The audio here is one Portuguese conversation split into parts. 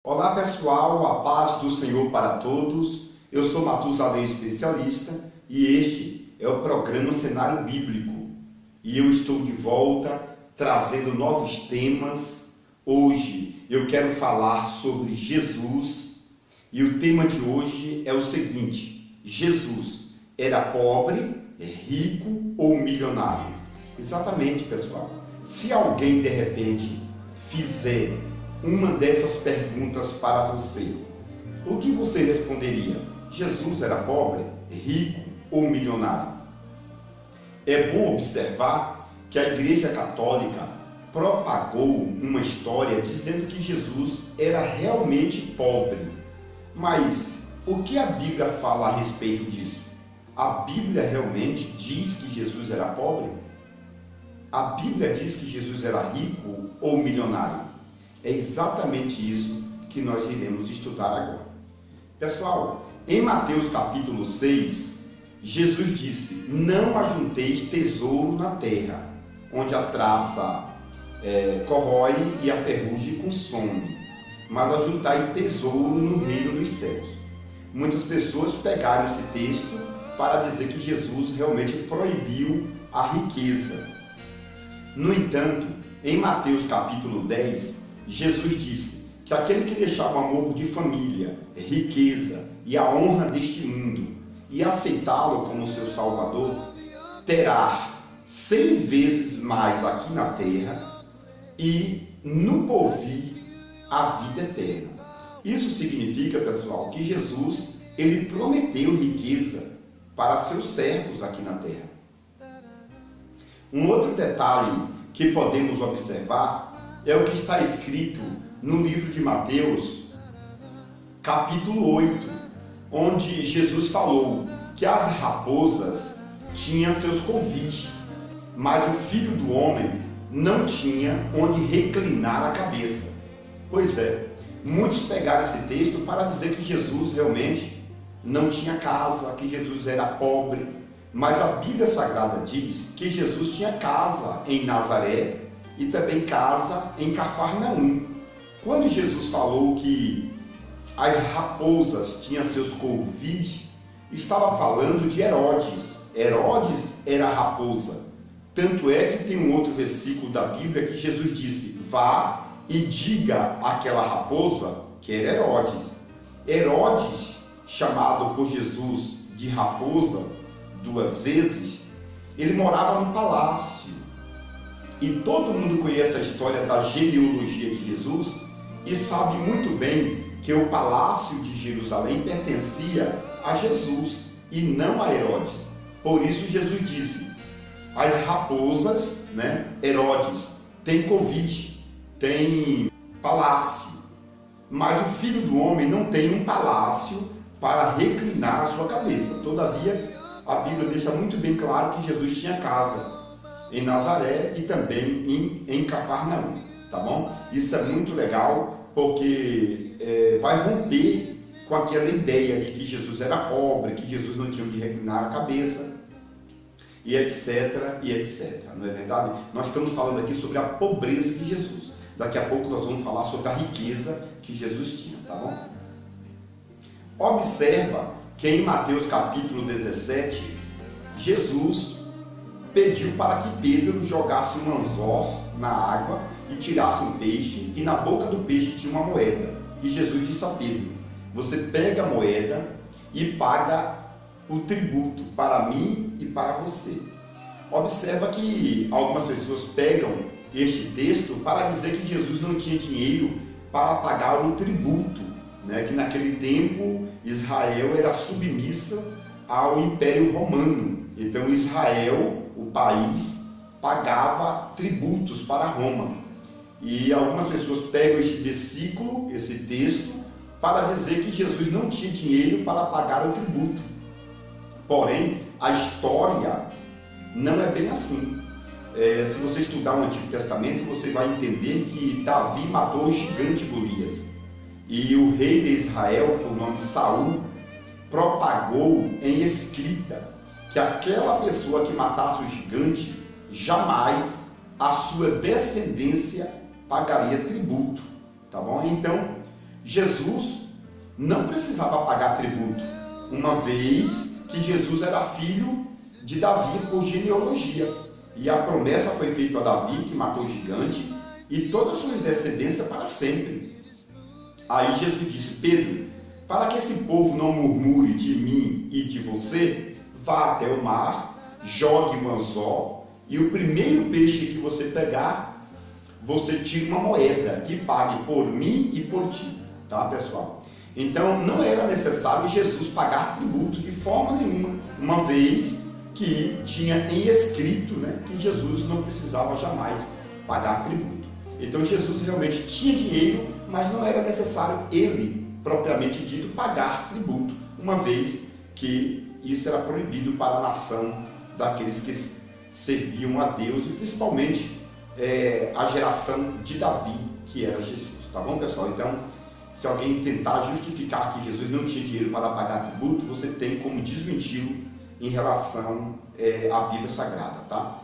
Olá pessoal, a paz do Senhor para todos. Eu sou Matusalém Especialista e este é o programa Cenário Bíblico. E eu estou de volta trazendo novos temas. Hoje eu quero falar sobre Jesus e o tema de hoje é o seguinte: Jesus era pobre, rico ou milionário? Exatamente, pessoal. Se alguém de repente fizer uma dessas perguntas para você, o que você responderia? Jesus era pobre, rico ou milionário? É bom observar que a Igreja Católica propagou uma história dizendo que Jesus era realmente pobre. Mas o que a Bíblia fala a respeito disso? A Bíblia realmente diz que Jesus era pobre? A Bíblia diz que Jesus era rico ou milionário? É exatamente isso que nós iremos estudar agora. Pessoal, em Mateus capítulo 6, Jesus disse: não ajunteis tesouro na terra, onde a traça corrói e a ferrugem consome, mas ajuntai tesouro no reino dos céus. Muitas pessoas pegaram esse texto para dizer que Jesus realmente proibiu a riqueza. No entanto, em Mateus capítulo 10, Jesus disse que aquele que deixar o amor de família, riqueza e a honra deste mundo e aceitá-lo como seu Salvador, terá 100 vezes mais aqui na terra e no porvir a vida eterna. Isso significa, pessoal, que Jesus ele prometeu riqueza para seus servos aqui na terra. Um outro detalhe que podemos observar é o que está escrito no livro de Mateus, capítulo 8, onde Jesus falou que as raposas tinham seus covis, mas o Filho do Homem não tinha onde reclinar a cabeça. Pois é, muitos pegaram esse texto para dizer que Jesus realmente não tinha casa, que Jesus era pobre, mas a Bíblia Sagrada diz que Jesus tinha casa em Nazaré e também casa em Cafarnaum. Quando Jesus falou que as raposas tinham seus covis, estava falando de Herodes. Herodes era raposa. Tanto é que tem um outro versículo da Bíblia que Jesus disse: vá e diga àquela raposa que era Herodes. Herodes, chamado por Jesus de raposa 2 vezes, ele morava no palácio. E todo mundo conhece a história da genealogia de Jesus e sabe muito bem que o palácio de Jerusalém pertencia a Jesus e não a Herodes. Por isso Jesus disse: as raposas, Herodes, tem covis, tem palácio, mas o Filho do Homem não tem um palácio para reclinar a sua cabeça. Todavia, a Bíblia deixa muito bem claro que Jesus tinha casa em Nazaré e também em Cafarnaum, tá bom? Isso é muito legal, porque vai romper com aquela ideia de que Jesus era pobre, que Jesus não tinha onde reclinar a cabeça, e etc, e etc. Não é verdade? Nós estamos falando aqui sobre a pobreza de Jesus. Daqui a pouco nós vamos falar sobre a riqueza que Jesus tinha, tá bom? Observa que em Mateus capítulo 17, Jesus pediu para que Pedro jogasse um anzol na água e tirasse um peixe, e na boca do peixe tinha uma moeda. E Jesus disse a Pedro: você pega a moeda e paga o tributo para mim e para você. Observa que algumas pessoas pegam este texto para dizer que Jesus não tinha dinheiro para pagar o tributo, que naquele tempo Israel era submissa ao Império Romano. Então Israel, o país, pagava tributos para Roma. E algumas pessoas pegam este versículo, esse texto, para dizer que Jesus não tinha dinheiro para pagar o tributo. Porém, a história não é bem assim. Se você estudar o Antigo Testamento, você vai entender que Davi matou o gigante Golias. E o rei de Israel, por nome Saul, propagou em escrita que aquela pessoa que matasse o gigante, jamais a sua descendência pagaria tributo, tá bom? Então, Jesus não precisava pagar tributo, uma vez que Jesus era filho de Davi por genealogia. E a promessa foi feita a Davi, que matou o gigante, e toda a sua descendência para sempre. Aí Jesus disse: Pedro, para que esse povo não murmure de mim e de você, vá até o mar, jogue um anzol, e o primeiro peixe que você pegar, você tira uma moeda e pague por mim e por ti. Tá, pessoal? Então não era necessário Jesus pagar tributo de forma nenhuma, uma vez que tinha em escrito, né, que Jesus não precisava jamais pagar tributo. Então Jesus realmente tinha dinheiro, mas não era necessário ele, propriamente dito, pagar tributo, uma vez que isso era proibido para a nação daqueles que serviam a Deus, e principalmente a geração de Davi, que era Jesus. Tá bom, pessoal? Então, se alguém tentar justificar que Jesus não tinha dinheiro para pagar tributo, você tem como desmenti-lo em relação à Bíblia Sagrada, tá?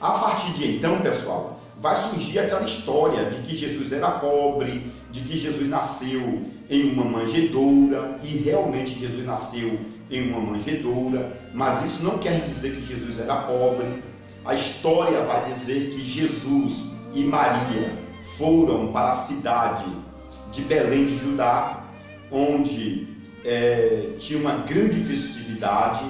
A partir de então, pessoal, vai surgir aquela história de que Jesus era pobre, de que Jesus nasceu em uma manjedoura, e realmente Jesus nasceu em uma manjedoura, mas isso não quer dizer que Jesus era pobre. A história vai dizer que Jesus e Maria foram para a cidade de Belém de Judá, onde tinha uma grande festividade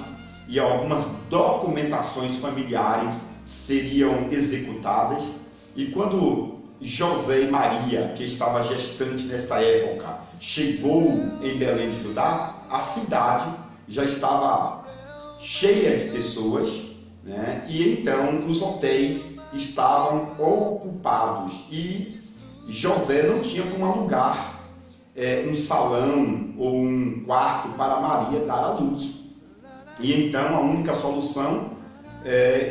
e algumas documentações familiares seriam executadas. E quando José e Maria, que estava gestante nesta época, chegou em Belém de Judá, a cidade já estava cheia de pessoas, né? E então os hotéis estavam ocupados e José não tinha como alugar um salão ou um quarto para Maria dar à luz. E então a única solução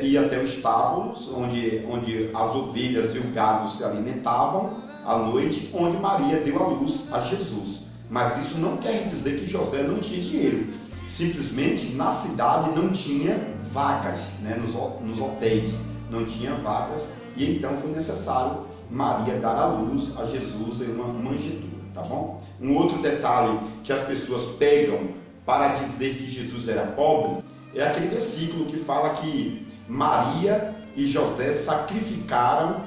ir até os estábulos, onde as ovelhas e o gado se alimentavam à noite, onde Maria deu à luz a Jesus. Mas isso não quer dizer que José não tinha dinheiro. Simplesmente na cidade não tinha vagas, né? Nos hotéis não tinha vagas, e então foi necessário Maria dar à luz a Jesus em uma manjedoura, tá bom? Um outro detalhe que as pessoas pegam para dizer que Jesus era pobre é aquele versículo que fala que Maria e José sacrificaram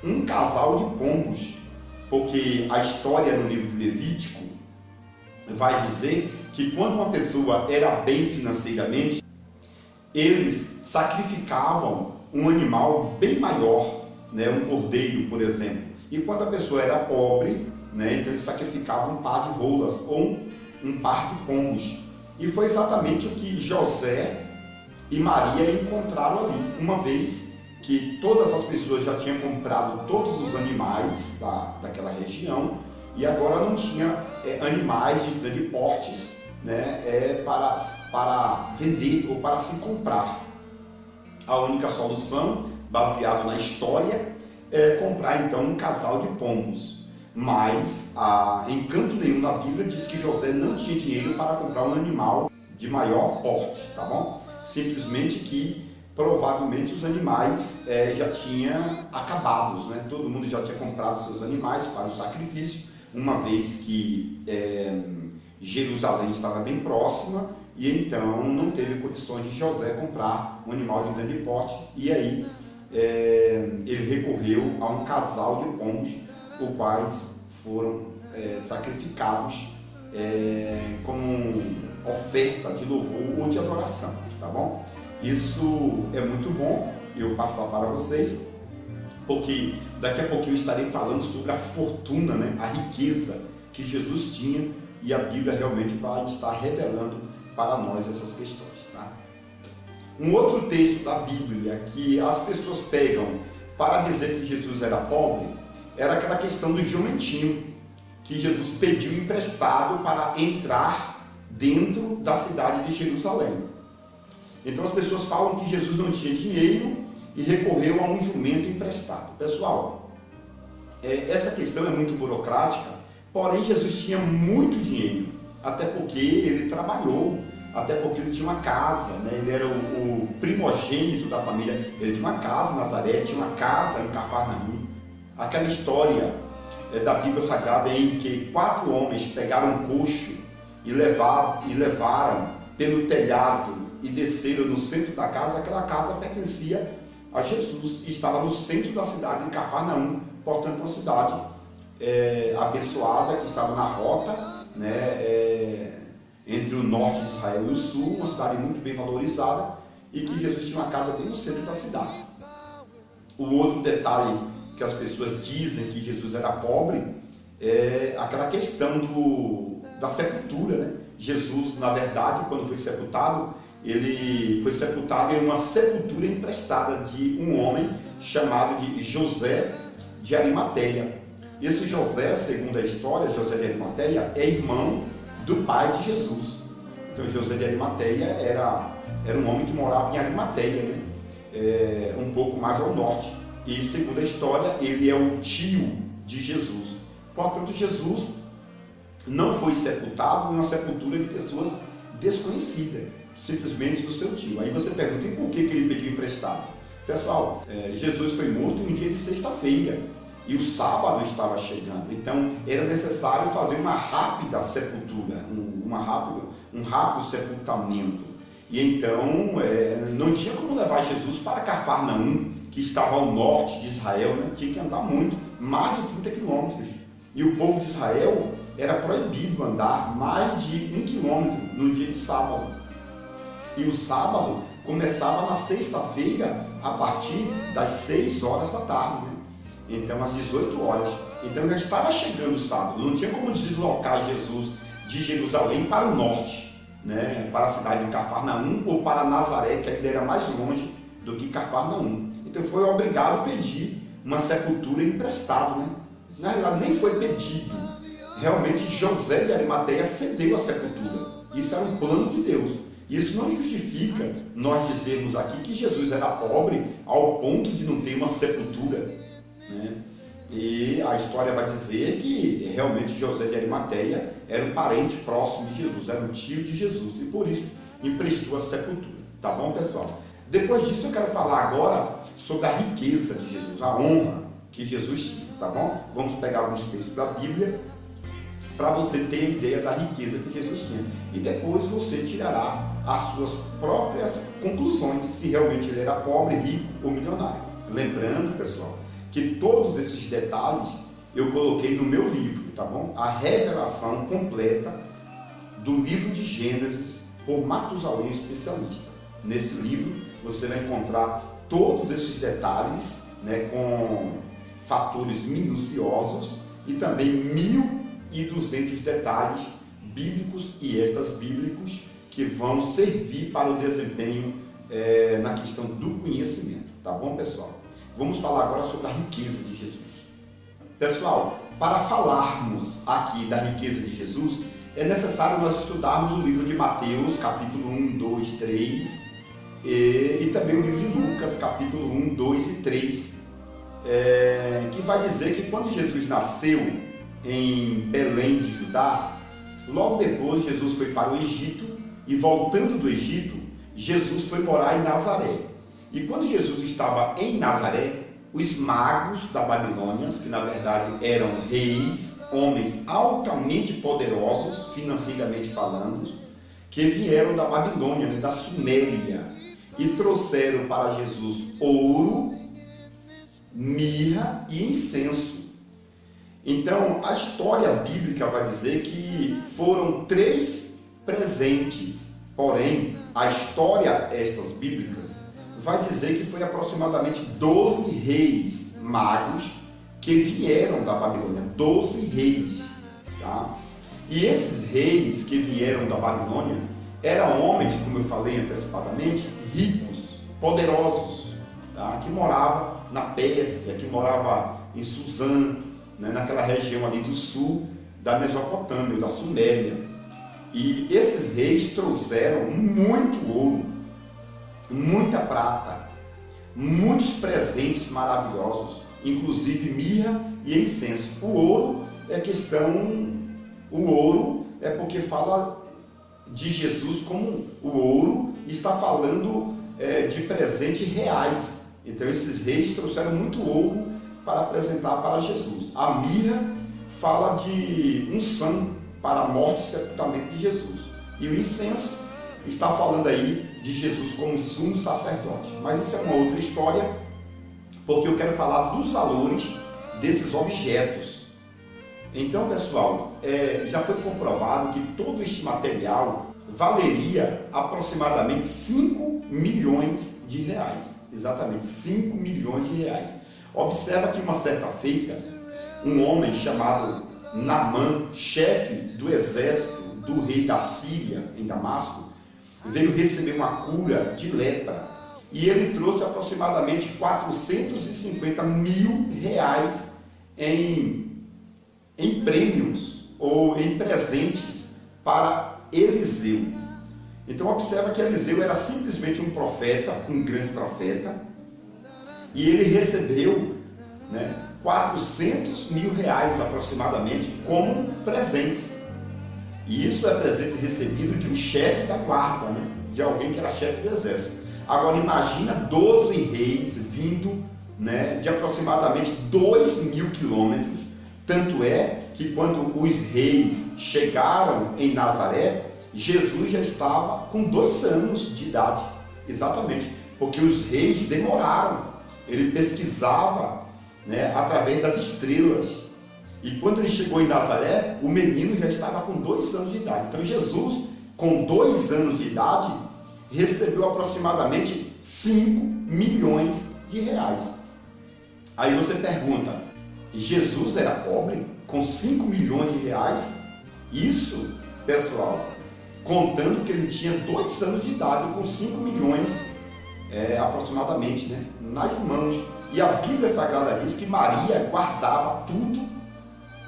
um casal de pombos, porque a história no livro de Levítico vai dizer que quando uma pessoa era bem financeiramente, eles sacrificavam um animal bem maior, né, um cordeiro, por exemplo. E quando a pessoa era pobre, né, então eles sacrificavam um par de rolas ou um par de pombos. E foi exatamente o que José e Maria encontraram ali, uma vez que todas as pessoas já tinham comprado todos os animais daquela região, e agora não tinha animais de grande portes, né, para vender ou para se comprar. A única solução, baseada na história, é comprar então um casal de pombos. Mas em canto nenhum na Bíblia diz que José não tinha dinheiro para comprar um animal de maior porte, tá bom? Simplesmente que provavelmente os animais já tinham acabados, né? Todo mundo já tinha comprado seus animais para o sacrifício, uma vez que Jerusalém estava bem próxima, e então não teve condições de José comprar um animal de grande porte, e aí ele recorreu a um casal de pombos, os quais foram sacrificados como oferta de louvor ou de adoração, tá bom? Isso é muito bom, eu passo lá para vocês, porque daqui a pouquinho eu estarei falando sobre a fortuna, né, a riqueza que Jesus tinha, e a Bíblia realmente vai estar revelando para nós essas questões, tá? Um outro texto da Bíblia que as pessoas pegam para dizer que Jesus era pobre era aquela questão do jumentinho, que Jesus pediu emprestado para entrar dentro da cidade de Jerusalém. Então as pessoas falam que Jesus não tinha dinheiro e recorreu a um jumento emprestado. Pessoal, essa questão é muito burocrática, porém Jesus tinha muito dinheiro, até porque ele trabalhou, até porque ele tinha uma casa, né? Ele era o primogênito da família, ele tinha uma casa em Nazaré, tinha uma casa em Cafarnaum. Aquela história da Bíblia Sagrada em que 4 homens pegaram um coxo e levaram pelo telhado e desceram no centro da casa. Aquela casa pertencia a Jesus e estava no centro da cidade, em Cafarnaum, portanto uma cidade abençoada, que estava na rota, né, entre o norte de Israel e o sul, uma cidade muito bem valorizada, e que Jesus tinha uma casa bem no centro da cidade. O outro detalhe que as pessoas dizem que Jesus era pobre é aquela questão da sepultura, né? Jesus, na verdade, quando foi sepultado, ele foi sepultado em uma sepultura emprestada de um homem chamado de José de Arimateia. Esse José, segundo a história, José de Arimateia, é irmão do pai de Jesus. Então José de Arimateia era um homem que morava em Arimateia, né? Um pouco mais ao norte. E segundo a história, ele é o tio de Jesus. Portanto, Jesus não foi sepultado em uma sepultura de pessoas desconhecidas, simplesmente do seu tio. Aí você pergunta, e por que ele pediu emprestado? Pessoal, Jesus foi morto em um dia de sexta-feira e o sábado estava chegando, então era necessário fazer uma rápida sepultura, um rápido sepultamento. E então não tinha como levar Jesus para Cafarnaum, que estava ao norte de Israel, né? Tinha que andar muito, mais de 30 quilômetros. E o povo de Israel era proibido andar mais de 1 quilômetro no dia de sábado. E o sábado começava na sexta-feira, a partir das 6 horas da tarde, né? Então às 18 horas. Então já estava chegando o sábado, não tinha como deslocar Jesus de Jerusalém para o norte, né? Para a cidade de Cafarnaum ou para Nazaré, que ainda era mais longe do que Cafarnaum. Então foi obrigado a pedir uma sepultura emprestada, né? Na realidade nem foi pedido, realmente José de Arimateia cedeu a sepultura. Isso era um plano de Deus. Isso não justifica nós dizermos aqui que Jesus era pobre ao ponto de não ter uma sepultura, né? E a história vai dizer que realmente José de Arimateia era um parente próximo de Jesus, era um tio de Jesus, e por isso emprestou a sepultura. Tá bom, pessoal? Depois disso eu quero falar agora sobre a riqueza de Jesus, a honra que Jesus tinha, tá bom? Vamos pegar alguns textos da Bíblia para você ter a ideia da riqueza que Jesus tinha. E depois você tirará as suas próprias conclusões, se realmente ele era pobre, rico ou milionário. Lembrando, pessoal, que todos esses detalhes eu coloquei no meu livro, tá bom? A revelação completa do livro de Gênesis por Matusalém Especialista. Nesse livro você vai encontrar todos esses detalhes, né, com fatores minuciosos e também 1.200 detalhes bíblicos e extra-bíblicos que vão servir para o desempenho na questão do conhecimento. Tá bom, pessoal? Vamos falar agora sobre a riqueza de Jesus. Pessoal, para falarmos aqui da riqueza de Jesus, é necessário nós estudarmos o livro de Mateus, capítulo 1, 2, 3, e também o livro de Lucas, capítulo 1, 2 e 3, que vai dizer que quando Jesus nasceu em Belém de Judá, logo depois Jesus foi para o Egito, e voltando do Egito, Jesus foi morar em Nazaré. E quando Jesus estava em Nazaré, os magos da Babilônia, que na verdade eram reis, homens altamente poderosos, financeiramente falando, que vieram da Babilônia, da Suméria, e trouxeram para Jesus ouro, mirra e incenso. Então, a história bíblica vai dizer que foram 3 presentes, porém, a história estas bíblicas vai dizer que foi aproximadamente 12 reis magos que vieram da Babilônia, 12 reis, tá? E esses reis que vieram da Babilônia eram homens, como eu falei antecipadamente, ricos, poderosos, tá? Que moravam na Pérsia, que moravam em Suzã, né? Naquela região ali do sul da Mesopotâmia, da Suméria. E esses reis trouxeram muito ouro, muita prata, muitos presentes maravilhosos, inclusive mirra e incenso. O ouro é porque fala de Jesus como o ouro, está falando de presentes reais. Então esses reis trouxeram muito ouro para apresentar para Jesus. A mirra fala de unção para a morte e sepultamento de Jesus. E o incenso está falando aí de Jesus como sumo sacerdote. Mas isso é uma outra história, porque eu quero falar dos valores desses objetos. Então, pessoal, já foi comprovado que todo este material valeria aproximadamente 5 milhões de reais. Exatamente, 5 milhões de reais. Observa que uma certa feita, um homem chamado Naamã, chefe do exército do rei da Síria, em Damasco, veio receber uma cura de lepra. E ele trouxe aproximadamente 450 mil reais em prêmios ou em presentes para Eliseu. Então observa que Eliseu era simplesmente um profeta, um grande profeta, e ele recebeu 400 mil reais aproximadamente como presentes. E isso é presente recebido de um chefe da guarda, de alguém que era chefe do exército. Agora imagina 12 reis vindo de aproximadamente 2.000 quilômetros. Tanto é que quando os reis chegaram em Nazaré, Jesus já estava com 2 anos de idade. Exatamente, porque os reis demoraram. Ele pesquisava através das estrelas. E quando ele chegou em Nazaré, o menino já estava com 2 anos de idade. Então Jesus, com 2 anos de idade, recebeu aproximadamente 5 milhões de reais. Aí você pergunta, Jesus era pobre com 5 milhões de reais? Isso, pessoal, contando que ele tinha 2 anos de idade com 5 milhões aproximadamente nas mãos. E a Bíblia Sagrada diz que Maria guardava tudo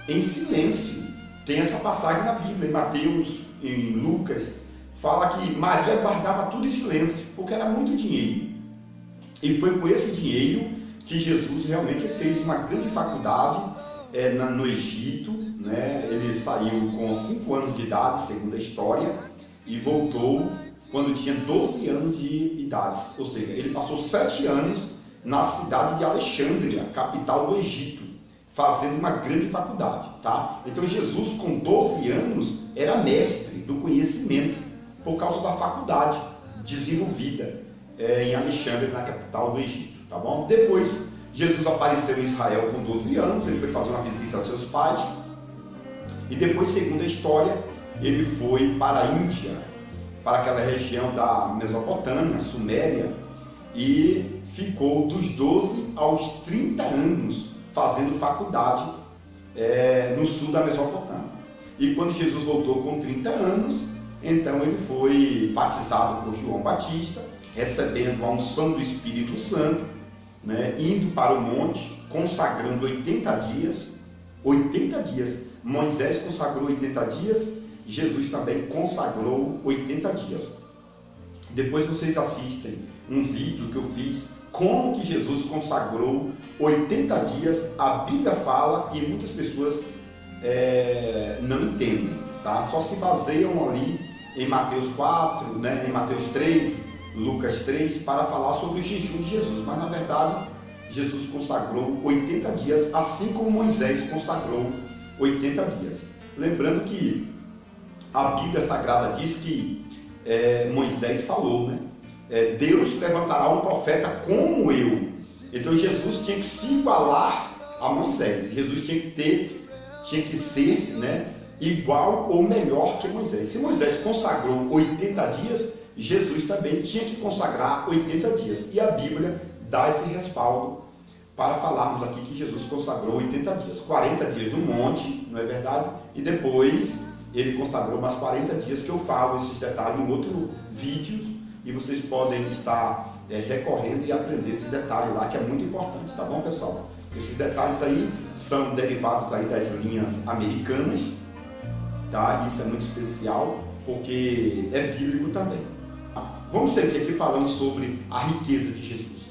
em silêncio. Tem essa passagem na Bíblia, em Mateus, em Lucas, fala que Maria guardava tudo em silêncio, porque era muito dinheiro. E foi com esse dinheiro que Jesus realmente fez uma grande faculdade no Egito. Ele saiu com 5 anos de idade, segundo a história, e voltou quando tinha 12 anos de idade. Ou seja, ele passou 7 anos na cidade de Alexandria, capital do Egito, fazendo uma grande faculdade, tá? Então Jesus, com 12 anos, era mestre do conhecimento por causa da faculdade desenvolvida em Alexandria, na capital do Egito, tá bom? Depois, Jesus apareceu em Israel com 12 anos, ele foi fazer uma visita aos seus pais, e depois, segundo a história, ele foi para a Índia, para aquela região da Mesopotâmia, Suméria, e ficou dos 12 aos 30 anos fazendo faculdade no sul da Mesopotâmia. E quando Jesus voltou com 30 anos, então ele foi batizado por João Batista, recebendo a unção do Espírito Santo, indo para o monte, consagrando 80 dias. 80 dias. Moisés consagrou 80 dias, Jesus também consagrou 80 dias. Depois vocês assistem um vídeo que eu fiz, como que Jesus consagrou 80 dias. A Bíblia fala e muitas pessoas não entendem, tá? Só se baseiam ali em Mateus 4, em Mateus 3, Lucas 3, para falar sobre o jejum de Jesus. Mas na verdade, Jesus consagrou 80 dias, assim como Moisés consagrou 80 dias. Lembrando que a Bíblia Sagrada diz que Moisés falou, Deus levantará um profeta como eu. Então Jesus tinha que se igualar a Moisés. Jesus tinha que ser igual ou melhor que Moisés. Se Moisés consagrou 80 dias, Jesus também tinha que consagrar 80 dias. E a Bíblia dá esse respaldo para falarmos aqui que Jesus consagrou 80 dias. 40 dias no monte, não é verdade? E depois ele consagrou mais 40 dias, que eu falo esses detalhes em outro vídeo, e vocês podem estar recorrendo e aprender esse detalhe lá, que é muito importante, tá bom, pessoal? Esses detalhes aí são derivados aí das linhas americanas, tá? Isso é muito especial, porque é bíblico também. Vamos seguir aqui falando sobre a riqueza de Jesus.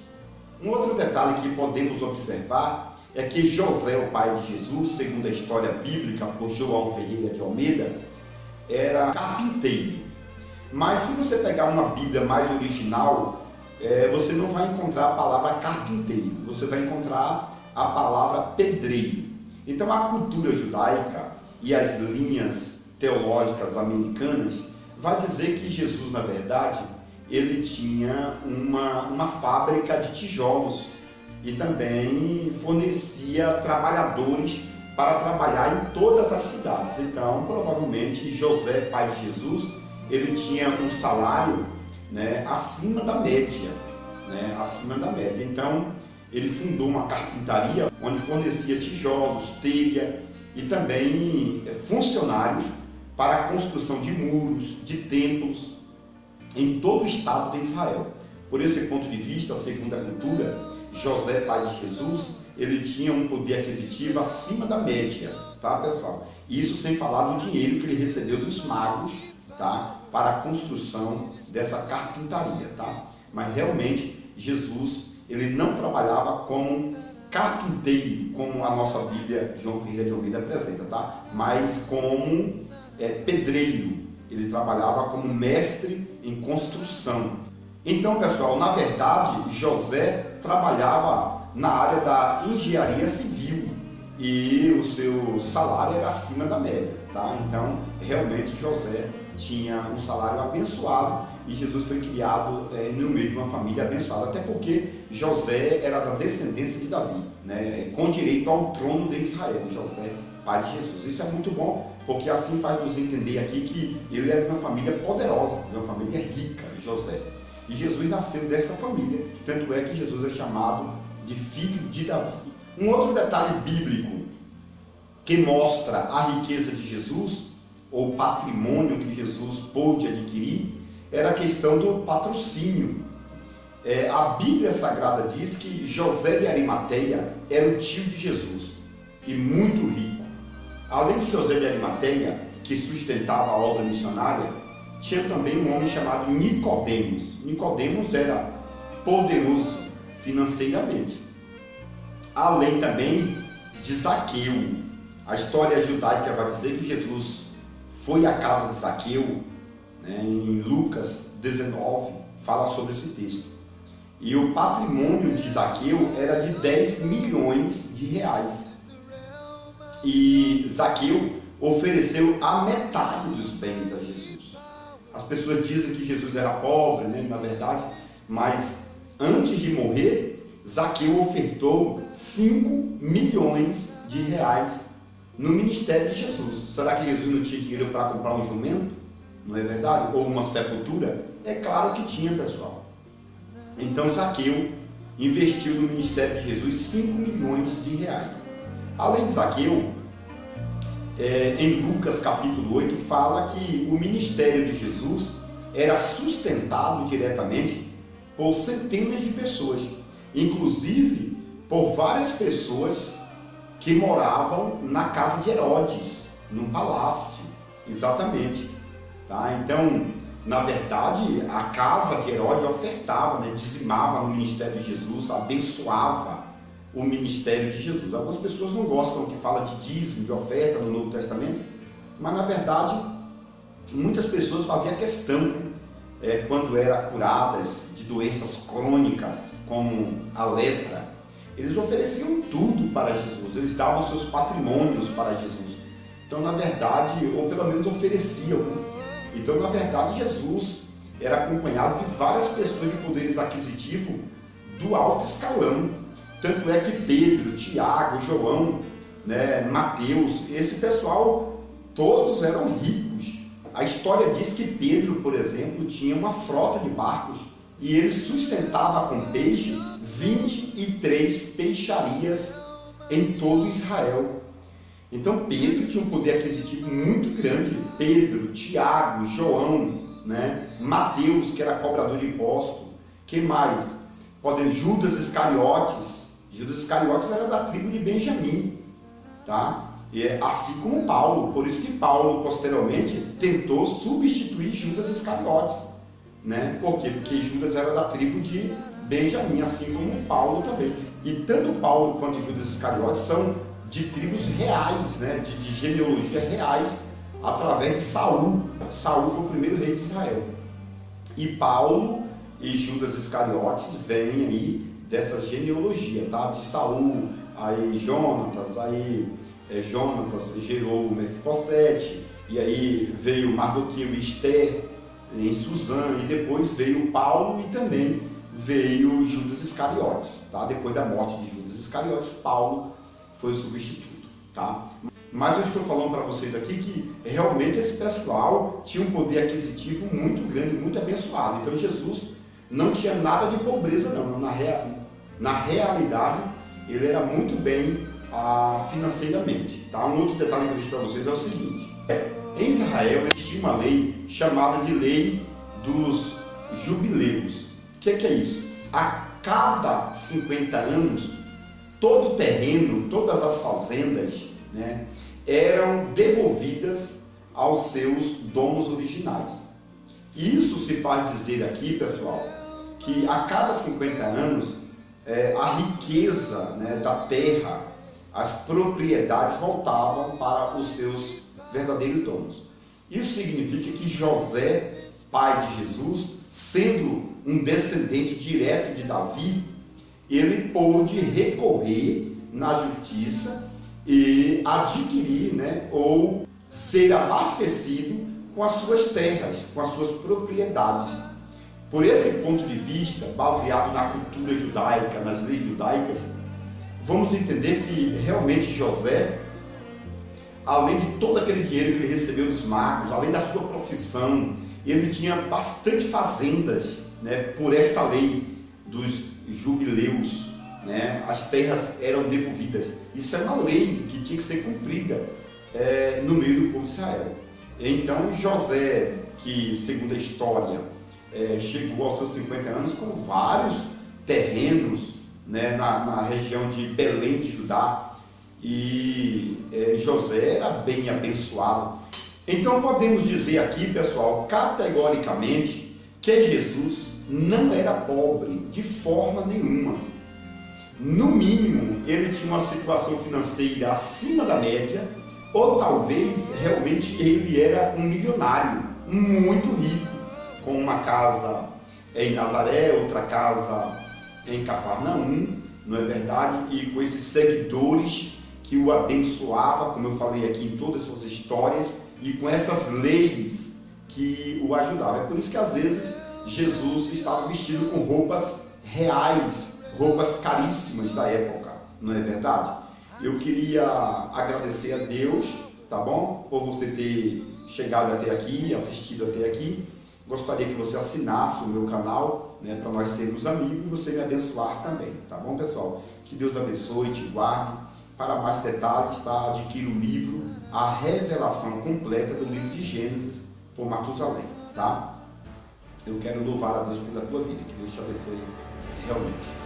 Um outro detalhe que podemos observar é que José, o pai de Jesus, segundo a história bíblica por João Ferreira de Almeida, era carpinteiro. Mas se você pegar uma Bíblia mais original, você não vai encontrar a palavra carpinteiro, você vai encontrar a palavra pedreiro. Então a cultura judaica e as linhas teológicas americanas vai dizer que Jesus, na verdade, ele tinha uma fábrica de tijolos e também fornecia trabalhadores para trabalhar em todas as cidades. Então, provavelmente, José, pai de Jesus, ele tinha um salário, né, acima da média, né, acima da média. Então, ele fundou uma carpintaria onde fornecia tijolos, telha e também funcionários para a construção de muros, de templos em todo o estado de Israel. Por esse ponto de vista, segundo a cultura, José, pai de Jesus, ele tinha um poder aquisitivo acima da média, tá, pessoal? Isso sem falar do dinheiro que ele recebeu dos magos, tá, para a construção dessa carpintaria, tá? Mas realmente Jesus, ele não trabalhava como carpinteiro, como a nossa Bíblia João Ferreira de Almeida apresenta, tá? Mas como pedreiro. Ele trabalhava como mestre em construção. Então, pessoal, na verdade, José trabalhava na área da engenharia civil e o seu salário era acima da média, tá? Então, realmente, José tinha um salário abençoado e Jesus foi criado no meio de uma família abençoada, até porque José era da descendência de Davi, né? Com direito ao trono de Israel, José, pai de Jesus. Isso é muito bom, porque assim faz nos entender aqui que ele era de uma família poderosa, de uma família rica, José. E Jesus nasceu dessa família, tanto é que Jesus é chamado de filho de Davi. Um outro detalhe bíblico que mostra a riqueza de Jesus, ou patrimônio que Jesus pôde adquirir, era a questão do patrocínio. A Bíblia Sagrada diz que José de Arimateia era o tio de Jesus e muito rico. Além de José de Arimateia, que sustentava a obra missionária, tinha também um homem chamado Nicodemos. Nicodemos era poderoso financeiramente. Além também de Zaqueu. A história judaica vai dizer que Jesus foi à casa de Zaqueu, né, em Lucas 19, fala sobre esse texto. E o patrimônio de Zaqueu era de 10 milhões de reais. E Zaqueu ofereceu a metade dos bens a Jesus. As pessoas dizem que Jesus era pobre, né, na verdade, mas antes de morrer, Zaqueu ofertou 5 milhões de reais no ministério de Jesus. Será que Jesus não tinha dinheiro para comprar um jumento? Não é verdade? Ou uma sepultura? É claro que tinha, pessoal. Então Zaqueu investiu no ministério de Jesus 5 milhões de reais. Além de Zaqueu, em Lucas capítulo 8, fala que o ministério de Jesus era sustentado diretamente por centenas de pessoas, inclusive por várias pessoas que moravam na casa de Herodes, num palácio, exatamente. Tá? Então, na verdade, a casa de Herodes ofertava, né, dizimava no ministério de Jesus, abençoava o ministério de Jesus. Algumas pessoas não gostam que fala de dízimo, de oferta no Novo Testamento, mas na verdade muitas pessoas faziam questão, né, quando eram curadas de doenças crônicas como a lepra, eles ofereciam tudo para Jesus, eles davam seus patrimônios para Jesus. Então, na verdade, ou pelo menos ofereciam. Então, na verdade, Jesus era acompanhado de várias pessoas de poderes aquisitivos do alto escalão. Tanto é que Pedro, Tiago, João, né, Mateus, esse pessoal, todos eram ricos. A história diz que Pedro, por exemplo, tinha uma frota de barcos e ele sustentava com peixe 23 peixarias em todo Israel. Então Pedro tinha um poder aquisitivo muito grande. Pedro, Tiago, João, né, Mateus, que era cobrador de imposto. Quem mais? Judas Iscariotes. Judas Iscariotes era da tribo de Benjamim, tá? Assim como Paulo. Por isso que Paulo posteriormente tentou substituir Judas Iscariotes, né? Por quê? Porque Judas era da tribo de Benjamim, assim como Paulo também. E tanto Paulo quanto Judas Iscariotes são de tribos reais, né? de genealogia reais, através de Saul. Saul foi o primeiro rei de Israel. E Paulo e Judas Iscariotes vêm aí dessa genealogia, tá? De Saul, aí Jonatas, aí Jonatas gerou Mefibosete, e aí veio Mardoqueu e Esther em Suzã, e depois veio Paulo e também veio Judas Iscariotes, tá? Depois da morte de Judas Iscariotes, Paulo foi o substituto, tá? Mas eu estou falando para vocês aqui que realmente esse pessoal tinha um poder aquisitivo muito grande, muito abençoado. Então Jesus não tinha nada de pobreza não, na realidade ele era muito bem financeiramente, tá? Um outro detalhe que eu deixo para vocês é o seguinte: em Israel existia uma lei chamada de lei dos jubileus. O que é isso? A cada 50 anos, todo o terreno, todas as fazendas, né, eram devolvidas aos seus donos originais. Isso se faz dizer aqui, pessoal, que a cada 50 anos a riqueza, né, da terra, as propriedades voltavam para os seus verdadeiros donos. Isso significa que José, pai de Jesus, sendo um descendente direto de Davi, ele pôde recorrer na justiça e adquirir, né, ou ser abastecido com as suas terras, com as suas propriedades. Por esse ponto de vista, baseado na cultura judaica, nas leis judaicas, vamos entender que realmente José, além de todo aquele dinheiro que ele recebeu dos magos, além da sua profissão, ele tinha bastante fazendas, né, por esta lei dos jubileus, né, as terras eram devolvidas. Isso é uma lei que tinha que ser cumprida no meio do povo de Israel. Então José, que segundo a história chegou aos seus 50 anos com vários terrenos, né, na região de Belém de Judá, e José era bem abençoado. Então podemos dizer aqui, pessoal, categoricamente, que Jesus não era pobre de forma nenhuma. No mínimo, ele tinha uma situação financeira acima da média, ou talvez realmente ele era um milionário, muito rico, com uma casa em Nazaré, outra casa em Cafarnaum, não é verdade? E com esses seguidores que o abençoava, como eu falei aqui em todas essas histórias, e com essas leis que o ajudavam. É por isso que às vezes Jesus estava vestido com roupas reais, roupas caríssimas da época, não é verdade? Eu queria agradecer a Deus, tá bom? Por você ter chegado até aqui, assistido até aqui. Gostaria que você assinasse o meu canal, né, para nós sermos amigos e você me abençoar também, tá bom, pessoal? Que Deus abençoe e te guarde. Para mais detalhes, tá? Adquira o livro A Revelação Completa do livro de Gênesis, por Matusalém, tá? Eu quero louvar a Deus pela tua vida, que Deus te abençoe realmente.